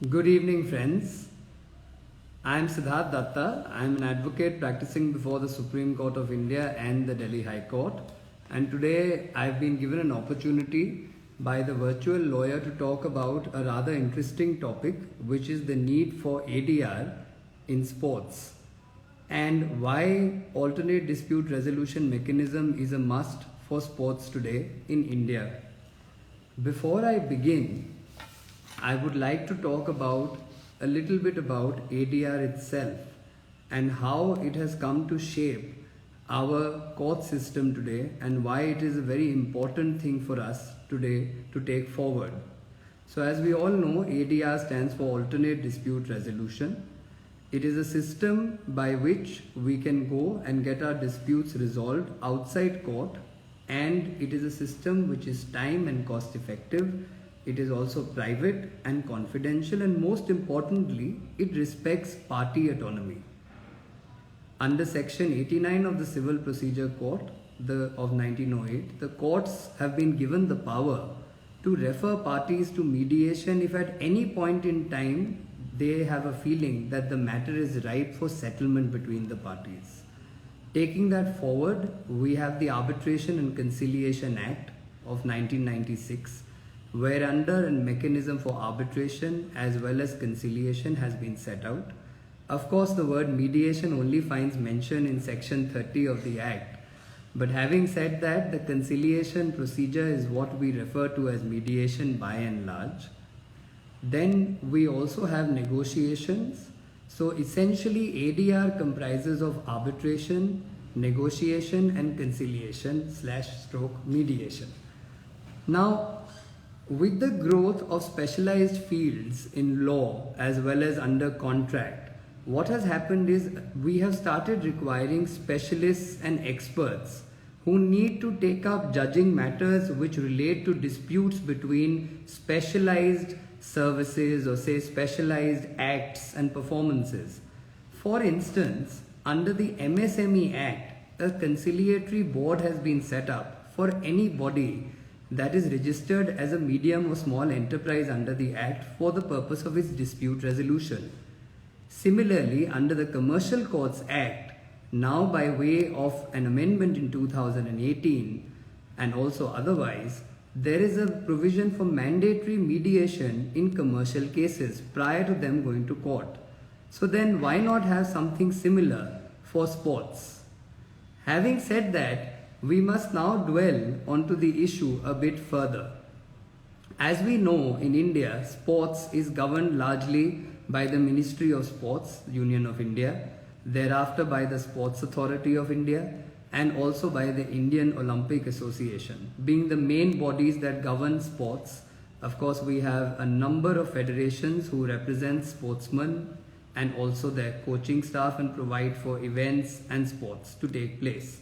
Good evening, friends. I am Siddharth Datta. I am an advocate practicing before the Supreme Court of India and the Delhi High Court. And today I have been given an opportunity by the virtual lawyer to talk about a rather interesting topic, which is the need for ADR in sports and why alternate dispute resolution mechanism is a must for sports today in India. Before I begin, I would like to talk about a little bit about ADR itself and how it has come to shape our court system today and why it is a very important thing for us today to take forward. So as we all know, ADR stands for Alternate Dispute Resolution. It is a system by which we can go and get our disputes resolved outside court, and it is a system which is time and cost effective. It is also private and confidential, and most importantly, it respects party autonomy. Under section 89 of the Civil Procedure Code of 1908, the courts have been given the power to refer parties to mediation if at any point in time they have a feeling that the matter is ripe for settlement between the parties. Taking that forward, we have the Arbitration and Conciliation Act of 1996, whereunder a mechanism for arbitration as well as conciliation has been set out. Of course, the word mediation only finds mention in section 30 of the Act. But having said that, the conciliation procedure is what we refer to as mediation by and large. Then we also have negotiations. So essentially ADR comprises of arbitration, negotiation and conciliation / mediation. Now, with the growth of specialized fields in law as well as under contract, what has happened is we have started requiring specialists and experts who need to take up judging matters which relate to disputes between specialized services or say specialized acts and performances. For instance, under the MSME Act, a conciliatory board has been set up for any body that is registered as a medium or small enterprise under the Act for the purpose of its dispute resolution. Similarly, under the Commercial Courts Act, now by way of an amendment in 2018 and also otherwise, there is a provision for mandatory mediation in commercial cases prior to them going to court. So then why not have something similar for sports? Having said that, we must now dwell onto the issue a bit further. As we know, in India, sports is governed largely by the Ministry of Sports, Union of India, thereafter by the Sports Authority of India, and also by the Indian Olympic Association. Being the main bodies that govern sports, of course we have a number of federations who represent sportsmen and also their coaching staff and provide for events and sports to take place.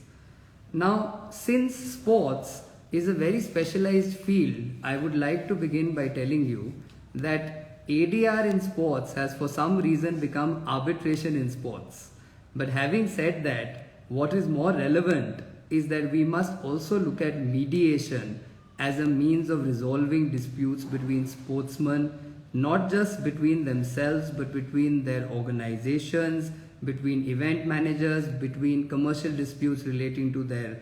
Now, since sports is a very specialized field, I would like to begin by telling you that ADR in sports has for some reason become arbitration in sports. But having said that, what is more relevant is that we must also look at mediation as a means of resolving disputes between sportsmen, not just between themselves, but between their organizations, between event managers, between commercial disputes relating to their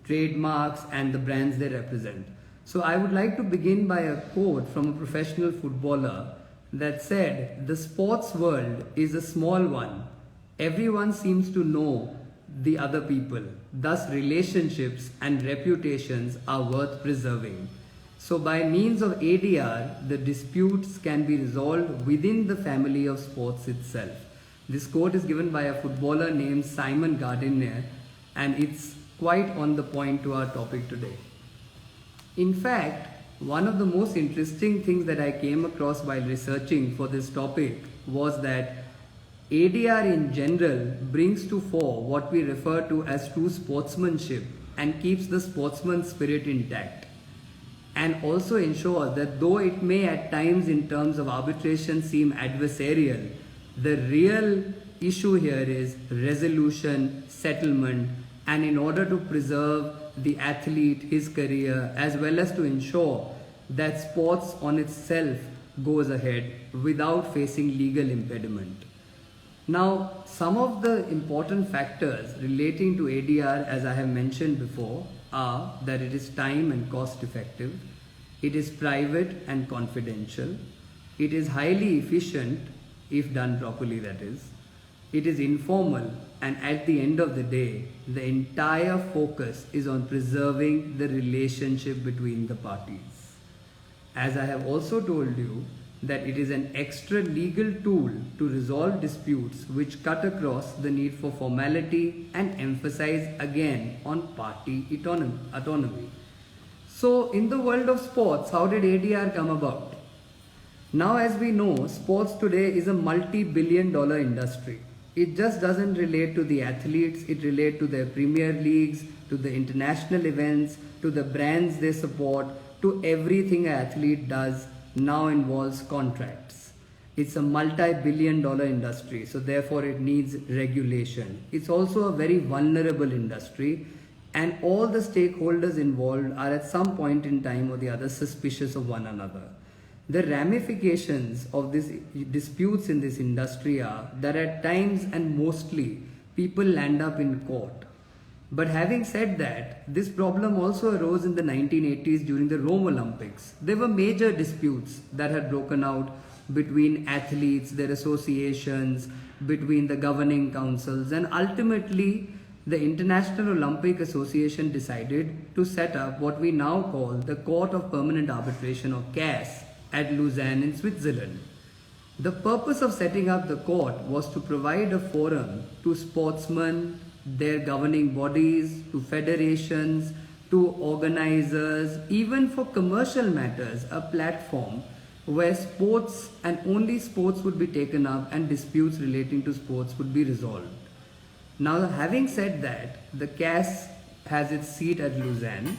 trademarks and the brands they represent. So I would like to begin by a quote from a professional footballer that said, "The sports world is a small one. Everyone seems to know the other people. Thus relationships and reputations are worth preserving." So by means of ADR, the disputes can be resolved within the family of sports itself. This quote is given by a footballer named Simon Gardiner, and it's quite on the point to our topic today. In fact, one of the most interesting things that I came across while researching for this topic was that ADR in general brings to fore what we refer to as true sportsmanship and keeps the sportsman spirit intact, and also ensures that though it may at times in terms of arbitration seem adversarial, the real issue here is resolution, settlement, and in order to preserve the athlete, his career, as well as to ensure that sports on itself goes ahead without facing legal impediment. Now, some of the important factors relating to ADR, as I have mentioned before, are that it is time and cost effective, it is private and confidential, it is highly efficient if done properly, that is, it is informal, and at the end of the day, the entire focus is on preserving the relationship between the parties. As I have also told you, that it is an extra legal tool to resolve disputes which cut across the need for formality and emphasize again on party autonomy. So in the world of sports, how did ADR come about? Now, as we know, sports today is a multi-billion-dollar industry. It just doesn't relate to the athletes, it relates to their premier leagues, to the international events, to the brands they support, to everything an athlete does now involves contracts. It's a multi-billion-dollar industry, so therefore it needs regulation. It's also a very vulnerable industry, and all the stakeholders involved are at some point in time or the other suspicious of one another. The ramifications of these disputes in this industry are that at times and mostly people land up in court. But having said that, this problem also arose in the 1980s during the Rome Olympics. There were major disputes that had broken out between athletes, their associations, between the governing councils, and ultimately the International Olympic Association decided to set up what we now call the Court of Permanent Arbitration, or CAS, at Lausanne in Switzerland. The purpose of setting up the court was to provide a forum to sportsmen, their governing bodies, to federations, to organizers, even for commercial matters, a platform where sports and only sports would be taken up and disputes relating to sports would be resolved. Now, having said that, the CAS has its seat at Lausanne,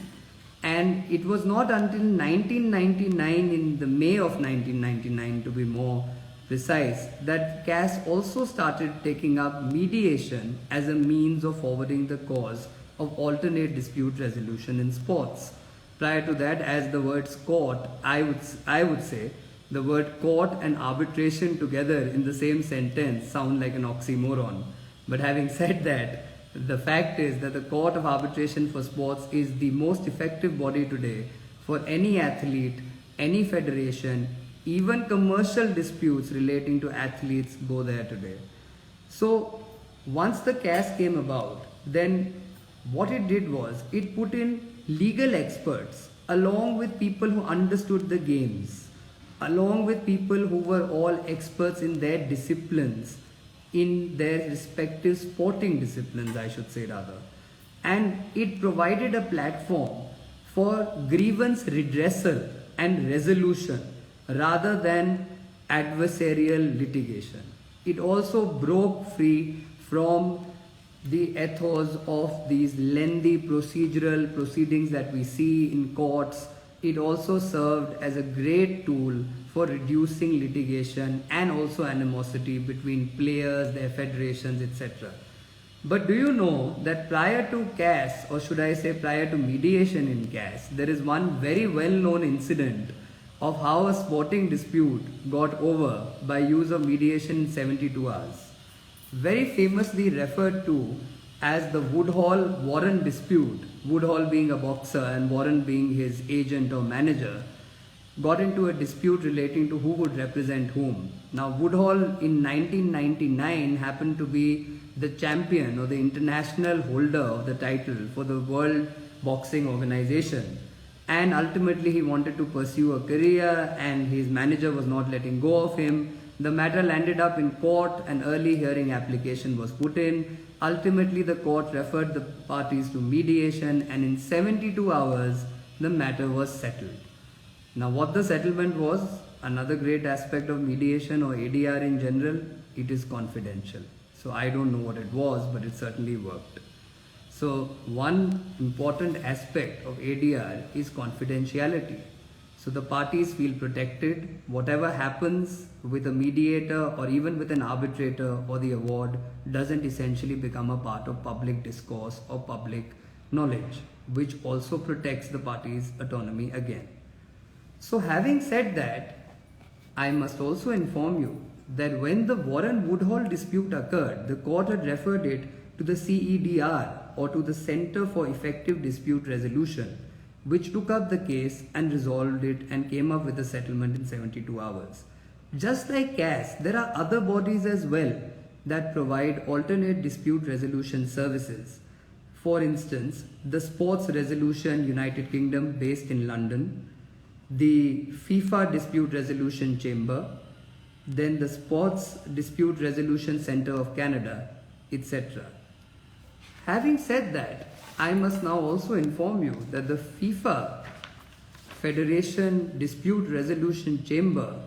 and it was not until 1999, in the May of 1999 to be more precise, that CAS also started taking up mediation as a means of forwarding the cause of alternate dispute resolution in sports. Prior to that, as the words court, I would say the word court and arbitration together in the same sentence sound like an oxymoron. But having said that, the fact is that the Court of Arbitration for Sports is the most effective body today for any athlete, any federation, even commercial disputes relating to athletes go there today. So once the CAS came about, then what it did was it put in legal experts along with people who understood the games, along with people who were all experts in their disciplines, in their respective sporting disciplines, I should say rather. And it provided a platform for grievance redressal and resolution rather than adversarial litigation. It also broke free from the ethos of these lengthy procedural proceedings that we see in courts. It also served as a great tool for reducing litigation and also animosity between players, their federations, etc. But do you know that prior to CAS, or should I say prior to mediation in CAS, there is one very well-known incident of how a sporting dispute got over by use of mediation in 72 hours. Very famously referred to as the Woodhall-Warren dispute, Woodhall being a boxer and Warren being his agent or manager, got into a dispute relating to who would represent whom. Now, Woodhall in 1999 happened to be the champion or the international holder of the title for the World Boxing Organization. And ultimately he wanted to pursue a career and his manager was not letting go of him. The matter landed up in court, an early hearing application was put in. Ultimately the court referred the parties to mediation, and in 72 hours the matter was settled. Now what the settlement was, another great aspect of mediation or ADR in general, it is confidential. So I don't know what it was, but it certainly worked. So one important aspect of ADR is confidentiality. So the parties feel protected. Whatever happens with a mediator or even with an arbitrator or the award doesn't essentially become a part of public discourse or public knowledge, which also protects the parties' autonomy again. So having said that, I must also inform you that when the Warren Woodhall dispute occurred, the court had referred it to the CEDR, or to the Center for Effective Dispute Resolution, which took up the case and resolved it and came up with a settlement in 72 hours. Just like CAS, there are other bodies as well that provide alternate dispute resolution services. For instance, the Sports Resolution United Kingdom based in London, the FIFA Dispute Resolution Chamber, then the Sports Dispute Resolution Center of Canada, etc. Having said that, I must now also inform you that the FIFA Federation Dispute Resolution Chamber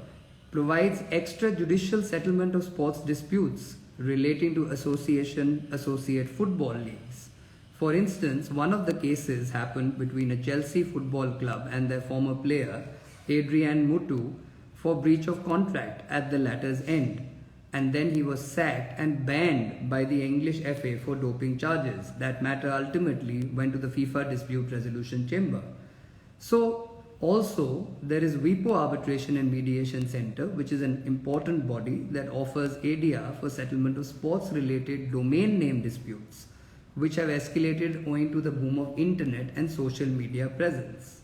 provides extrajudicial settlement of sports disputes relating to associate football leagues. For instance, one of the cases happened between a Chelsea football club and their former player, Adrian Mutu, for breach of contract at the latter's end. And then he was sacked and banned by the English FA for doping charges. That matter ultimately went to the FIFA Dispute Resolution Chamber. So, also, there is WIPO Arbitration and Mediation Center, which is an important body that offers ADR for settlement of sports-related domain name disputes, which have escalated owing to the boom of internet and social media presence.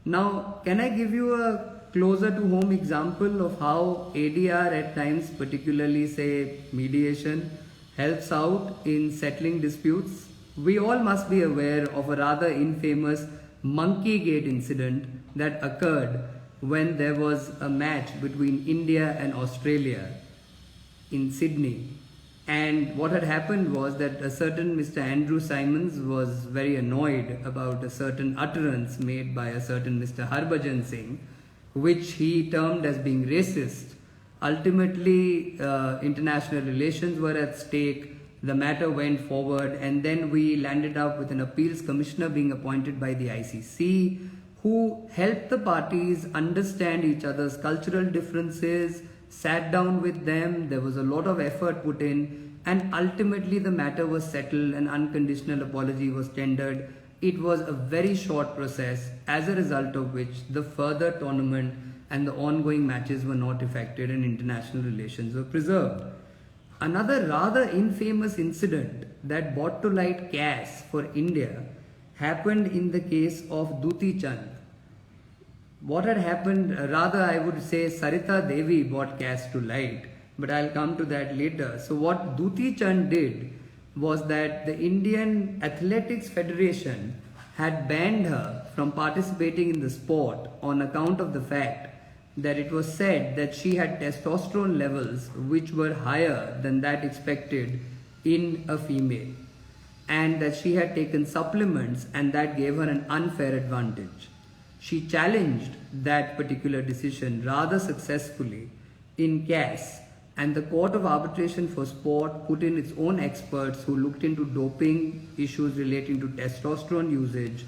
Now, can I give you a closer to home example of how ADR at times, particularly say mediation, helps out in settling disputes? We all must be aware of a rather infamous Monkeygate incident that occurred when there was a match between India and Australia in Sydney. And what had happened was that a certain Mr. Andrew Simons was very annoyed about a certain utterance made by a certain Mr. Harbhajan Singh, which he termed as being racist. Ultimately, international relations were at stake. The matter went forward, and then we landed up with an appeals commissioner being appointed by the ICC, who helped the parties understand each other's cultural differences, sat down with them, there was a lot of effort put in, and ultimately the matter was settled, an unconditional apology was tendered. It was a very short process, as a result of which the further tournament and the ongoing matches were not affected and international relations were preserved. Another rather infamous incident that brought to light CAS for India happened in the case of Duti Chand. What had happened, rather I would say Sarita Devi brought CAS to light, but I'll come to that later. So what Duti Chand did was that the Indian Athletics Federation had banned her from participating in the sport on account of the fact that it was said that she had testosterone levels which were higher than that expected in a female, and that she had taken supplements and that gave her an unfair advantage. She challenged that particular decision rather successfully in CAS, and the Court of Arbitration for Sport put in its own experts who looked into doping issues relating to testosterone usage.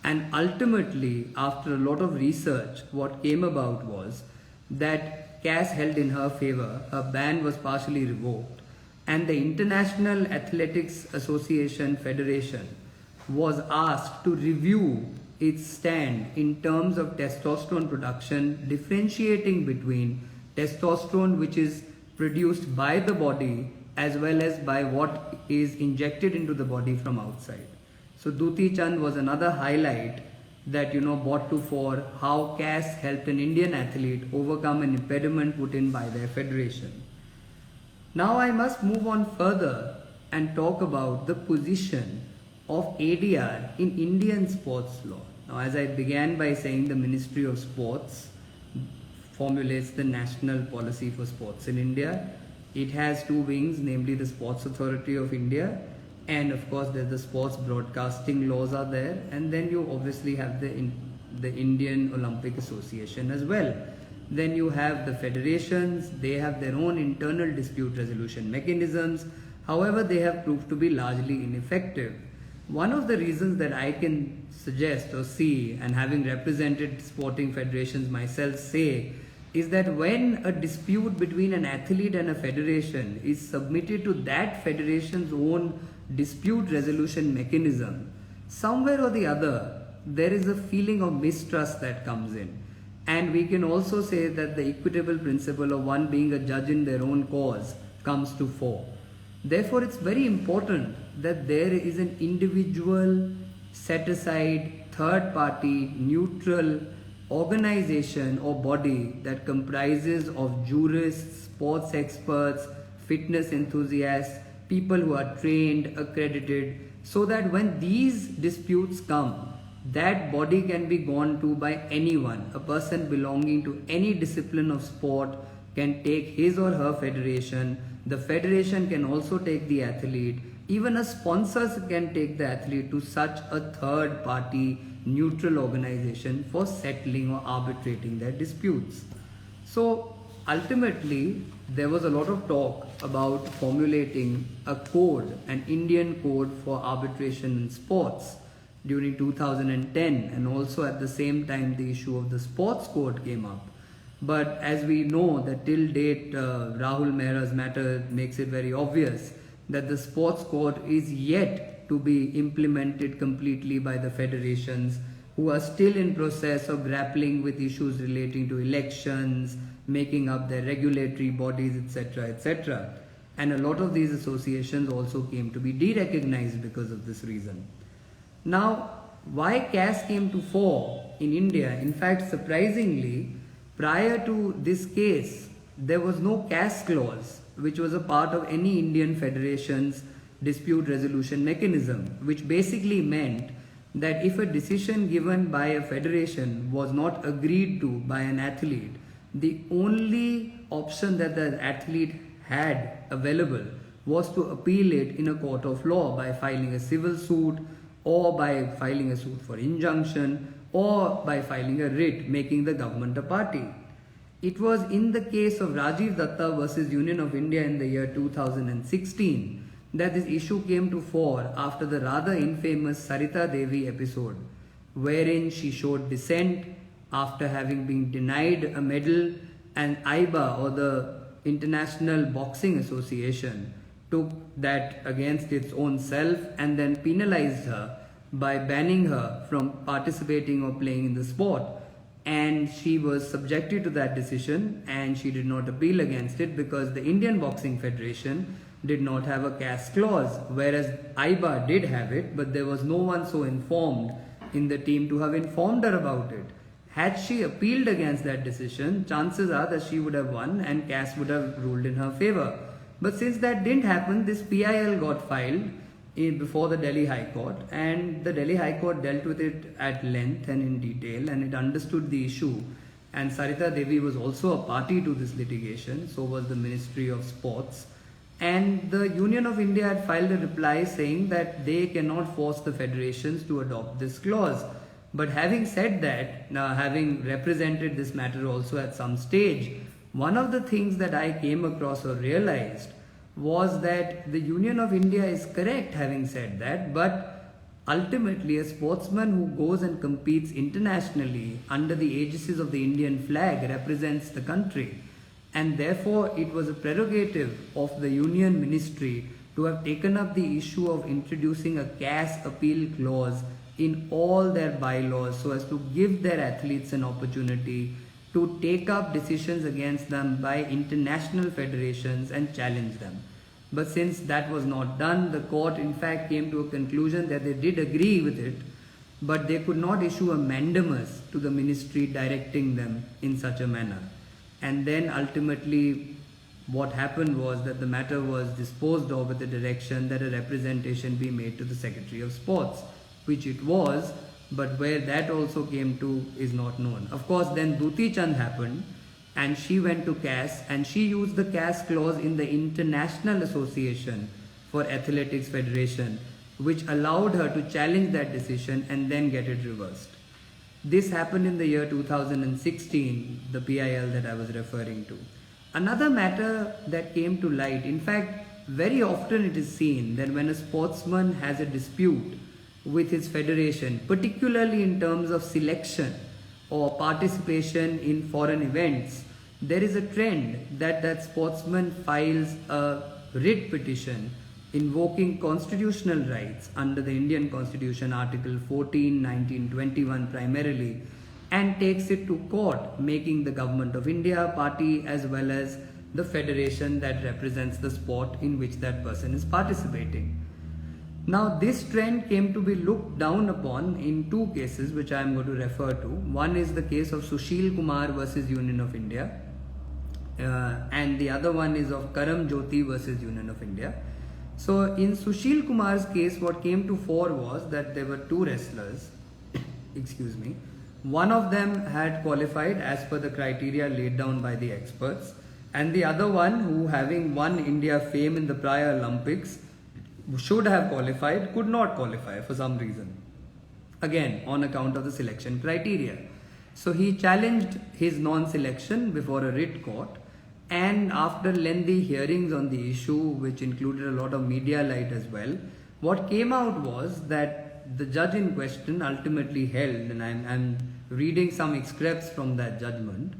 And ultimately, after a lot of research, what came about was that CAS held in her favor, her ban was partially revoked, and the International Athletics Association Federation was asked to review its stand in terms of testosterone production, differentiating between testosterone which is produced by the body as well as by what is injected into the body from outside. So Duti Chand was another highlight that brought to fore how CAS helped an Indian athlete overcome an impediment put in by their federation. Now I must move on further and talk about the position of ADR in Indian sports law. Now, as I began by saying, the Ministry of Sports formulates the national policy for sports in India. It has two wings, namely the Sports Authority of India, and of course there's the sports broadcasting laws are there, and then you obviously have the Indian Olympic Association as well. Then you have the federations, they have their own internal dispute resolution mechanisms. However, they have proved to be largely ineffective. One of the reasons that I can suggest or see, and having represented sporting federations myself say, is that when a dispute between an athlete and a federation is submitted to that federation's own dispute resolution mechanism, somewhere or the other, there is a feeling of mistrust that comes in. And we can also say that the equitable principle of one being a judge in their own cause comes to fore. Therefore, it's very important that there is an individual, set aside, third party, neutral organization or body that comprises of jurists, sports experts, fitness enthusiasts, people who are trained, accredited, so that when these disputes come, that body can be gone to by anyone. A person belonging to any discipline of sport can take his or her federation. The federation can also take the athlete. Even a sponsor can take the athlete to such a third party neutral organization for settling or arbitrating their disputes. So ultimately, there was a lot of talk about formulating a code, an Indian code for arbitration in sports during 2010, and also at the same time the issue of the sports code came up. But as we know that till date, Rahul Mehra's matter makes it very obvious that the sports code is yet to be implemented completely by the federations, who are still in process of grappling with issues relating to elections, making up their regulatory bodies, etc., etc. And a lot of these associations also came to be de-recognized because of this reason. Now, why CAS came to fore in India? In fact, surprisingly, prior to this case, there was no CAS clause, which was a part of any Indian federation's dispute resolution mechanism, which basically meant that if a decision given by a federation was not agreed to by an athlete, the only option that the athlete had available was to appeal it in a court of law by filing a civil suit, or by filing a suit for injunction, or by filing a writ making the government a party. It was in the case of Rajiv Datta versus Union of India in the year 2016 that this issue came to fore after the rather infamous Sarita Devi episode, wherein she showed dissent after having been denied a medal, and IBA, or the International Boxing Association, took that against its own self and then penalized her by banning her from participating or playing in the sport. And she was subjected to that decision, and she did not appeal against it because the Indian Boxing Federation did not have a CAS clause, whereas IBA did have it, but there was no one so informed in the team to have informed her about it. Had she appealed against that decision, chances are that she would have won and CAS would have ruled in her favor. But since that didn't happen, this PIL got filed before the Delhi High Court, and the Delhi High Court dealt with it at length and in detail, and it understood the issue. And Sarita Devi was also a party to this litigation, so was the Ministry of Sports. And the Union of India had filed a reply saying that they cannot force the federations to adopt this clause. But having said that, having represented this matter also at some stage, one of the things that I came across or realized was that the Union of India is correct having said that, but ultimately a sportsman who goes and competes internationally under the aegis of the Indian flag represents the country, and therefore it was a prerogative of the Union Ministry to have taken up the issue of introducing a CAS appeal clause in all their bylaws so as to give their athletes an opportunity to take up decisions against them by international federations and challenge them. But since that was not done, the court in fact came to a conclusion that they did agree with it, but they could not issue a mandamus to the ministry directing them in such a manner. And then ultimately what happened was that the matter was disposed of with the direction that a representation be made to the Secretary of Sports, which it was, but where that also came to is not known. Of course, then Duti Chand happened, and she went to CAS, and she used the CAS clause in the International Association for Athletics Federation, which allowed her to challenge that decision and then get it reversed. This happened in the year 2016, the PIL that I was referring to. Another matter that came to light, in fact, very often it is seen that when a sportsman has a dispute with his federation, particularly in terms of selection or participation in foreign events, there is a trend that that sportsman files a writ petition invoking constitutional rights under the Indian Constitution, Article 14, 19, 21 primarily, and takes it to court, making the Government of India party as well as the federation that represents the sport in which that person is participating. Now, this trend came to be looked down upon in two cases which I am going to refer to. One is the case of Sushil Kumar versus Union of India, and the other one is of Karam Jyoti versus Union of India. So, in Sushil Kumar's case, what came to fore was that there were two wrestlers, excuse me. One of them had qualified as per the criteria laid down by the experts, and the other one, who having won India fame in the prior Olympics, should have qualified, could not qualify for some reason, again on account of the selection criteria. So he challenged his non-selection before a writ court, and after lengthy hearings on the issue, which included a lot of media light as well, what came out was that the judge in question ultimately held, and I'm reading some excerpts from that judgment,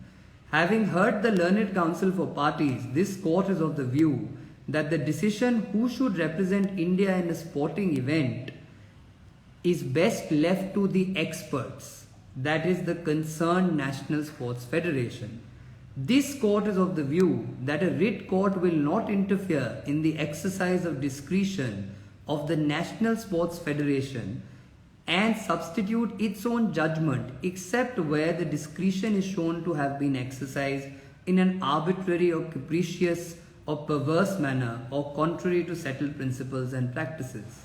having heard the learned counsel for parties, this court is of the view that the decision who should represent India in a sporting event is best left to the experts, that is the concerned National Sports Federation. This court is of the view that a writ court will not interfere in the exercise of discretion of the National Sports Federation and substitute its own judgment except where the discretion is shown to have been exercised in an arbitrary or capricious or perverse manner or contrary to settled principles and practices.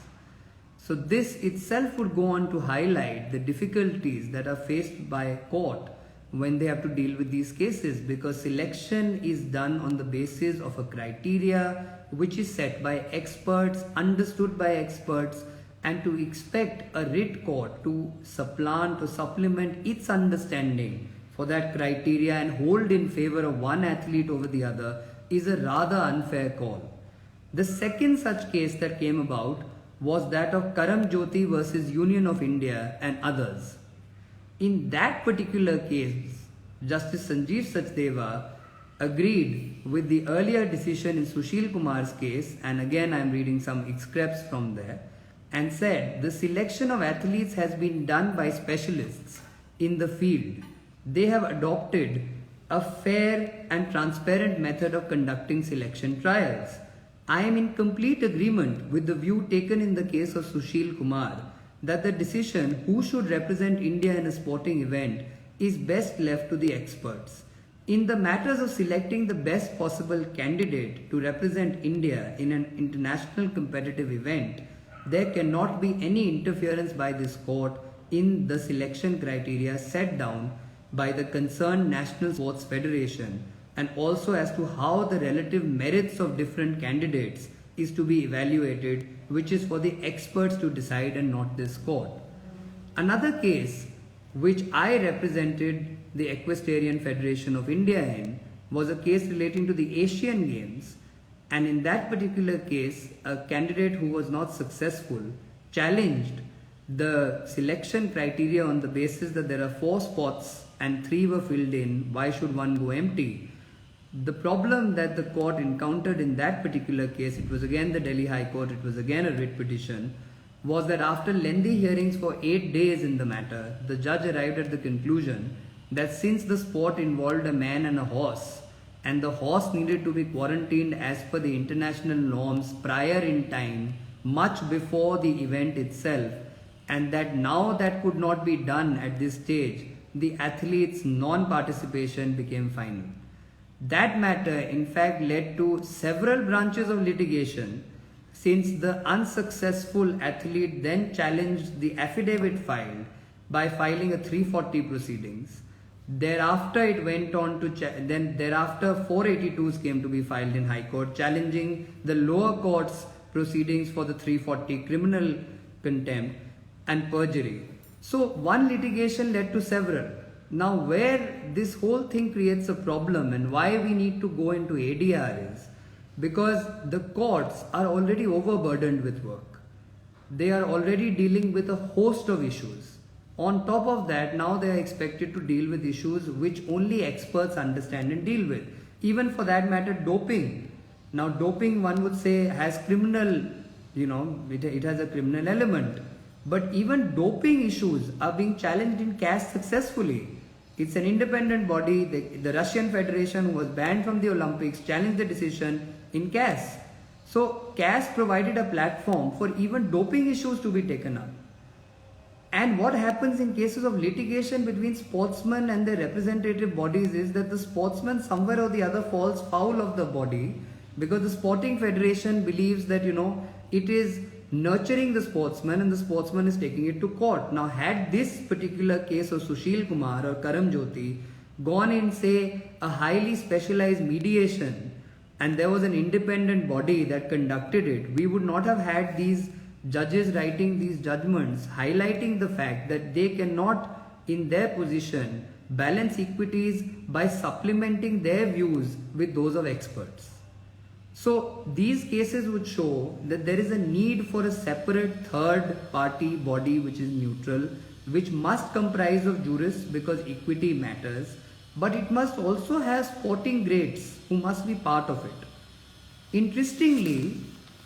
So this itself would go on to highlight the difficulties that are faced by a court when they have to deal with these cases, because selection is done on the basis of a criteria which is set by experts, understood by experts, and to expect a writ court to supplant or supplement its understanding for that criteria and hold in favor of one athlete over the other is a rather unfair call. The second such case that came about was that of Karam Jyoti versus Union of India and others. In that particular case, Justice Sanjeev Sachdeva agreed with the earlier decision in Sushil Kumar's case, and again I am reading some excerpts from there, and said the selection of athletes has been done by specialists in the field. They have adopted a fair and transparent method of conducting selection trials. I am in complete agreement with the view taken in the case of Sushil Kumar that the decision who should represent India in a sporting event is best left to the experts. In the matters of selecting the best possible candidate to represent India in an international competitive event, there cannot be any interference by this court in the selection criteria set down by the concerned National Sports Federation, and also as to how the relative merits of different candidates is to be evaluated, which is for the experts to decide and not this court. Another case which I represented the Equestrian Federation of India in was a case relating to the Asian Games, and in that particular case a candidate who was not successful challenged the selection criteria on the basis that there are 4 spots and 3 were filled in, why should one go empty? The problem that the court encountered in that particular case, it was again the Delhi High Court, it was again a writ petition, was that after lengthy hearings for 8 days in the matter, the judge arrived at the conclusion that since the sport involved a man and a horse, and the horse needed to be quarantined as per the international norms prior in time, much before the event itself, and that now that could not be done at this stage, the athlete's non-participation became final. That matter in fact led to several branches of litigation, since the unsuccessful athlete then challenged the affidavit filed by filing a 340 proceedings. Thereafter it went on to thereafter 482s came to be filed in High Court challenging the lower court's proceedings for the 340 criminal contempt and perjury. So one litigation led to several. Now where this whole thing creates a problem and why we need to go into ADR is because the courts are already overburdened with work. They are already dealing with a host of issues. On top of that, now they are expected to deal with issues which only experts understand and deal with. Even for that matter, doping. Now doping, one would say, has criminal, it has a criminal element. But even doping issues are being challenged in CAS successfully. It's an independent body. The Russian Federation, who was banned from the Olympics, challenged the decision in CAS. So CAS provided a platform for even doping issues to be taken up. And what happens in cases of litigation between sportsmen and their representative bodies is that the sportsman somewhere or the other falls foul of the body, because the sporting federation believes that, it is nurturing the sportsman and the sportsman is taking it to court. Now, had this particular case of Sushil Kumar or Karam Jyoti gone in, say, a highly specialized mediation, and there was an independent body that conducted it, we would not have had these judges writing these judgments highlighting the fact that they cannot, in their position, balance equities by supplementing their views with those of experts. So these cases would show that there is a need for a separate third party body which is neutral, which must comprise of jurists because equity matters, but it must also have sporting greats who must be part of it. Interestingly,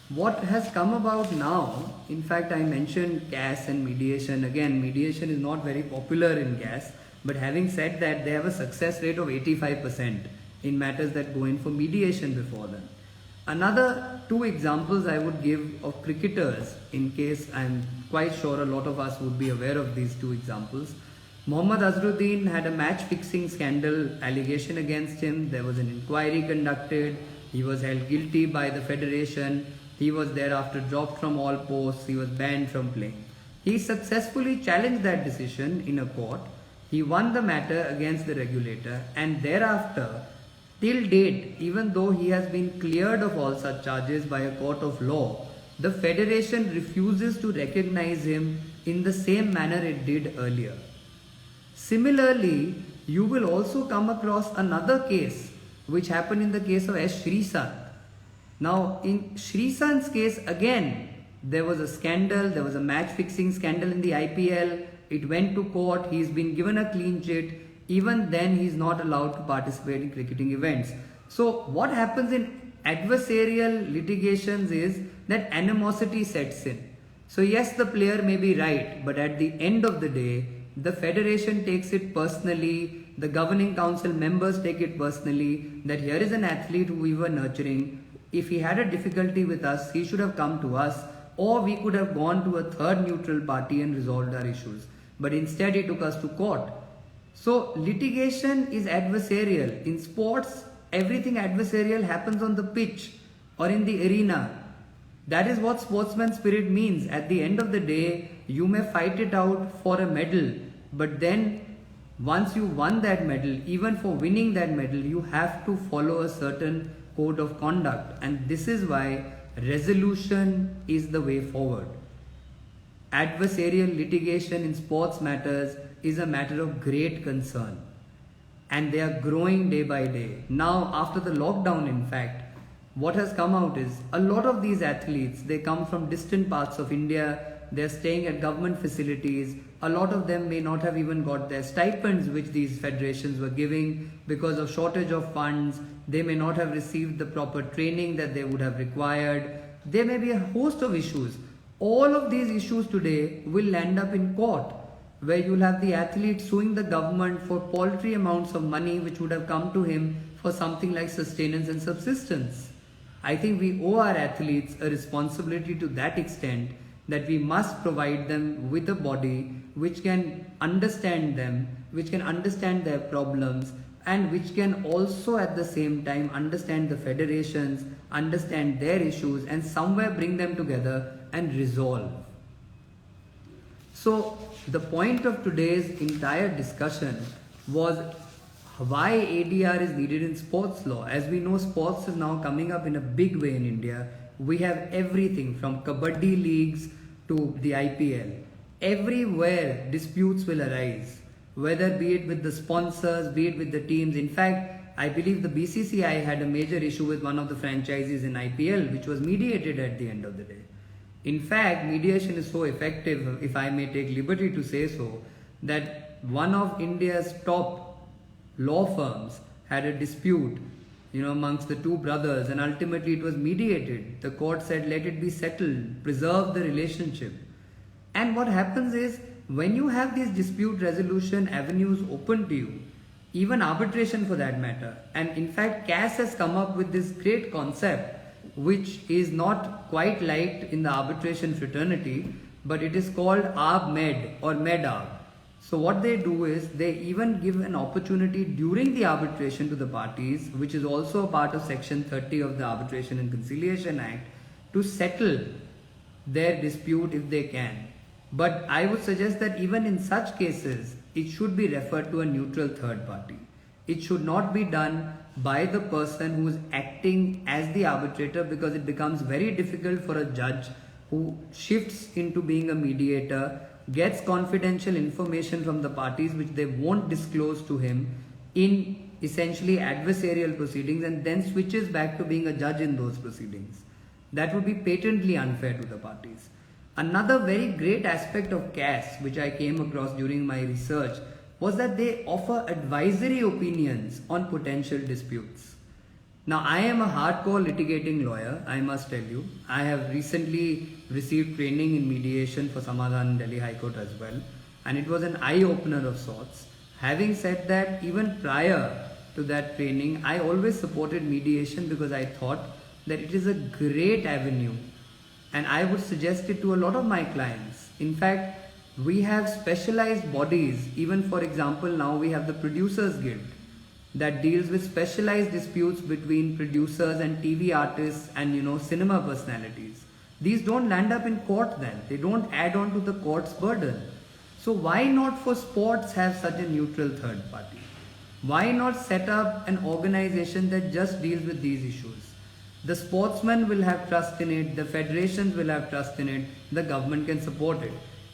what has come about now, in fact, I mentioned CAS and mediation. Again, mediation is not very popular in CAS, but having said that, they have a success rate of 85% in matters that go in for mediation before them. Another two examples I would give of cricketers, in case I'm quite sure a lot of us would be aware of these two examples. Mohammad Azharuddin had a match fixing scandal allegation against him. There was an inquiry conducted. He was held guilty by the federation. He was thereafter dropped from all posts. He was banned from playing. He successfully challenged that decision in a court. He won the matter against the regulator, and thereafter, till date, even though he has been cleared of all such charges by a court of law, the federation refuses to recognize him in the same manner it did earlier. Similarly, you will also come across another case which happened in the case of S. Sreesanth. Now, in Sreesanth's case, again, there was a scandal, there was a match fixing scandal in the IPL. It went to court, he's been given a clean chit. Even then, he's not allowed to participate in cricketing events. So, what happens in adversarial litigations is that animosity sets in. So, yes, the player may be right, but at the end of the day, the federation takes it personally, the governing council members take it personally, that here is an athlete who we were nurturing. If he had a difficulty with us, he should have come to us, or we could have gone to a third neutral party and resolved our issues. But instead, he took us to court. So, litigation is adversarial. In sports, everything adversarial happens on the pitch or in the arena. That is what sportsman spirit means. At the end of the day, you may fight it out for a medal, but then once you won that medal, even for winning that medal, you have to follow a certain code of conduct, and this is why resolution is the way forward. Adversarial litigation in sports matters is a matter of great concern, and they are growing day by day. Now, after the lockdown, in fact, what has come out is a lot of these athletes, they come from distant parts of India, they're staying at government facilities. A lot of them may not have even got their stipends which these federations were giving because of shortage of funds. They may not have received the proper training that they would have required. There may be a host of issues. All of these issues today will land up in court, where you'll have the athlete suing the government for paltry amounts of money which would have come to him for something like sustenance and subsistence. I think we owe our athletes a responsibility to that extent, that we must provide them with a body which can understand them, which can understand their problems, and which can also at the same time understand the federations, understand their issues, and somewhere bring them together and resolve. So the point of today's entire discussion was why ADR is needed in sports law. As we know, sports is now coming up in a big way in India. We have everything from kabaddi leagues to the IPL. Everywhere disputes will arise, whether be it with the sponsors, be it with the teams. In fact, I believe the BCCI had a major issue with one of the franchises in IPL, which was mediated at the end of the day. In fact, mediation is so effective, if I may take liberty to say so, that one of India's top law firms had a dispute, amongst the two brothers, and ultimately it was mediated. The court said, let it be settled, preserve the relationship. And what happens is, when you have these dispute resolution avenues open to you, even arbitration for that matter, and in fact CAS has come up with this great concept which is not quite liked in the arbitration fraternity, but it is called ARB-MED or MED-ARB. So what they do is they even give an opportunity during the arbitration to the parties, which is also a part of section 30 of the Arbitration and Conciliation Act, to settle their dispute if they can. But I would suggest that even in such cases, it should be referred to a neutral third party. It should not be done by the person who is acting as the arbitrator, because it becomes very difficult for a judge who shifts into being a mediator, gets confidential information from the parties which they won't disclose to him in essentially adversarial proceedings, and then switches back to being a judge in those proceedings. That would be patently unfair to the parties. Another very great aspect of CAS which I came across during my research was that they offer advisory opinions on potential disputes. Now, I am a hardcore litigating lawyer, I must tell you. I have recently received training in mediation for Samadhan in Delhi High Court as well, and it was an eye-opener of sorts. Having said that, even prior to that training, I always supported mediation because I thought that it is a great avenue, and I would suggest it to a lot of my clients. In fact, we have specialized bodies. Even for example, now we have the Producers Guild that deals with specialized disputes between producers and TV artists and cinema personalities. These don't land up in court then. They don't add on to the court's burden. So why not for sports have such a neutral third party? Why not set up an organization that just deals with these issues? The sportsmen will have trust in it, the federations will have trust in it, the government can support it.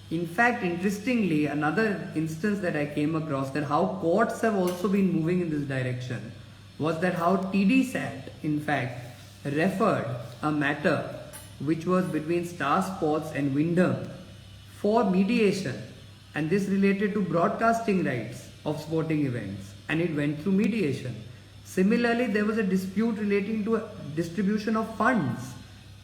In fact, interestingly, another instance that I came across, that how courts have also been moving in this direction, was that how TDSAT in fact referred a matter which was between Star Sports and Wyndham for mediation, and this related to broadcasting rights of sporting events, and it went through mediation. Similarly, there was a dispute relating to distribution of funds.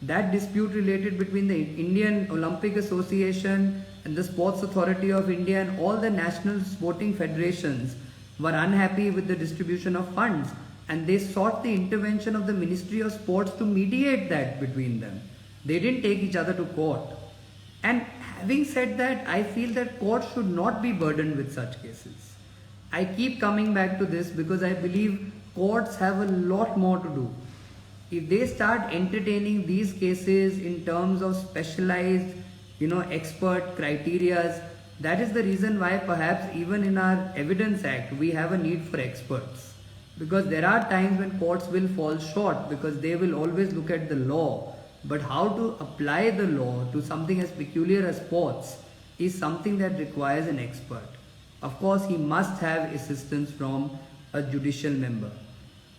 That dispute related between the Indian Olympic Association and the Sports Authority of India, and all the national sporting federations were unhappy with the distribution of funds, and they sought the intervention of the Ministry of Sports to mediate that between them. They didn't take each other to court. And having said that, I feel that courts should not be burdened with such cases. I keep coming back to this because I believe courts have a lot more to do. If they start entertaining these cases in terms of specialized, expert criterias, that is the reason why perhaps even in our Evidence Act, we have a need for experts. Because there are times when courts will fall short because they will always look at the law. But how to apply the law to something as peculiar as sports is something that requires an expert. Of course, he must have assistance from a judicial member.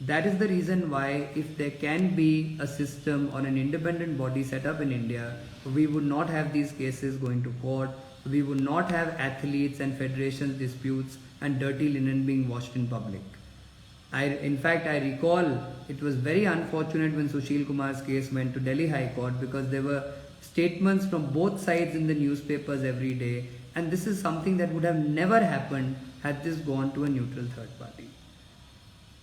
That is the reason why if there can be a system or an independent body set up in India, we would not have these cases going to court, we would not have athletes and federations disputes and dirty linen being washed in public. In fact, I recall it was very unfortunate when Sushil Kumar's case went to Delhi High Court because there were statements from both sides in the newspapers every day, and this is something that would have never happened had this gone to a neutral third party.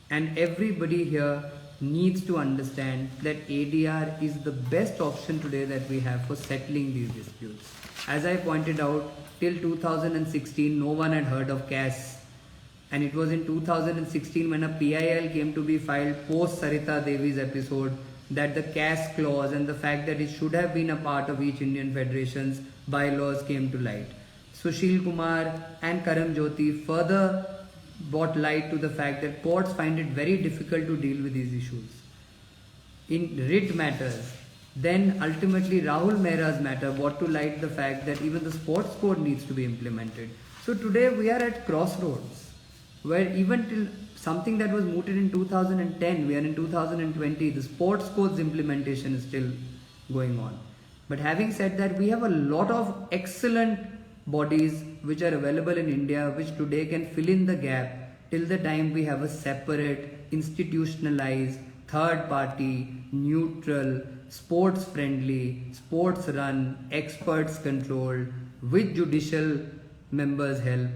And everybody here needs to understand that ADR is the best option today that we have for settling these disputes. As I pointed out, till 2016 no one had heard of CAS, and it was in 2016 when a PIL came to be filed post Sarita Devi's episode that the CAS clause and the fact that it should have been a part of each Indian federation's bylaws came to light. Sushil Kumar and Karam Jyoti further brought light to the fact that courts find it very difficult to deal with these issues in writ matters. Then ultimately Rahul Mehra's matter brought to light the fact that even the sports code needs to be implemented. So today we are at crossroads where even till something that was mooted in 2010, we are in 2020, the sports code's implementation is still going on. But having said that, we have a lot of excellent bodies which are available in India which today can fill in the gap till the time we have a separate, institutionalized, third party, neutral, sports friendly, sports run, experts controlled, with judicial members help,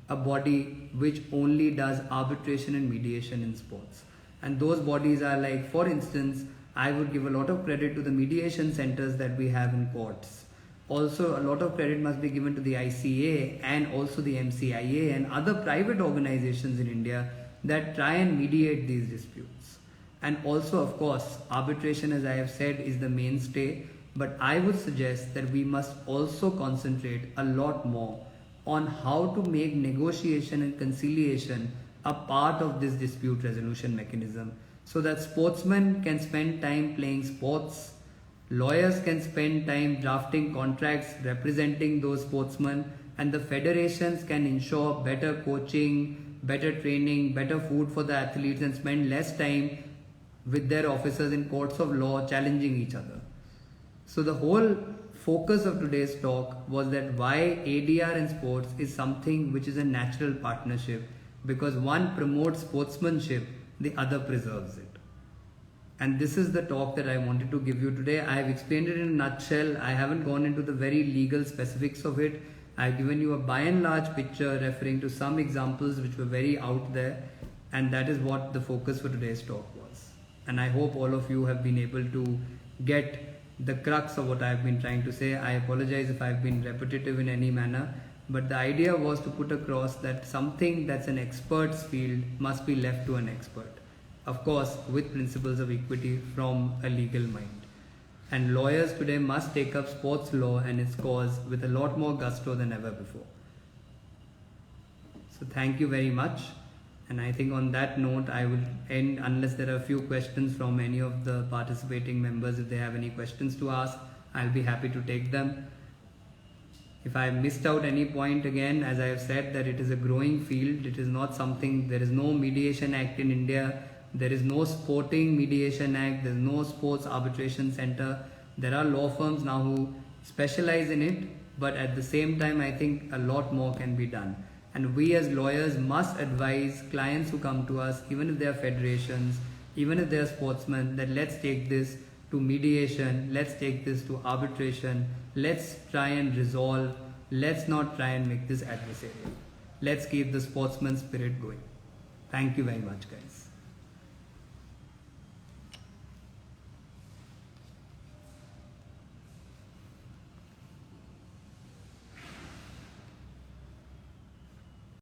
a body which only does arbitration and mediation in sports. And those bodies are like, for instance, I would give a lot of credit to the mediation centers that we have in courts. Also, a lot of credit must be given to the ICA and also the MCIA and other private organizations in India that try and mediate these disputes. And also, of course, arbitration, as I have said, is the mainstay. But I would suggest that we must also concentrate a lot more on how to make negotiation and conciliation a part of this dispute resolution mechanism, so that sportsmen can spend time playing sports, lawyers can spend time drafting contracts representing those sportsmen, and the federations can ensure better coaching, better training, better food for the athletes, and spend less time with their officers in courts of law challenging each other. So the whole focus of today's talk was that why ADR in sports is something which is a natural partnership, because one promotes sportsmanship, the other preserves it. And this is the talk that I wanted to give you today. I have explained it in a nutshell. I haven't gone into the very legal specifics of it. I've given you a by and large picture referring to some examples which were very out there, and that is what the focus for today's talk was. And I hope all of you have been able to get the crux of what I've been trying to say. I apologize if I've been repetitive in any manner, but the idea was to put across that something that's an expert's field must be left to an expert. Of course, with principles of equity from a legal mind. And lawyers today must take up sports law and its cause with a lot more gusto than ever before. So thank you very much. And I think on that note, I will end, unless there are a few questions from any of the participating members. If they have any questions to ask, I'll be happy to take them. If I missed out any point, again, as I have said, that it is a growing field. It is not something, there is no mediation act in India. There is no sporting mediation act. There is no sports arbitration center. There are law firms now who specialize in it. But at the same time, I think a lot more can be done. And we as lawyers must advise clients who come to us, even if they are federations, even if they are sportsmen, that let's take this to mediation, let's take this to arbitration, let's try and resolve, let's not try and make this adversarial. Let's keep the sportsman spirit going. Thank you very much, guys.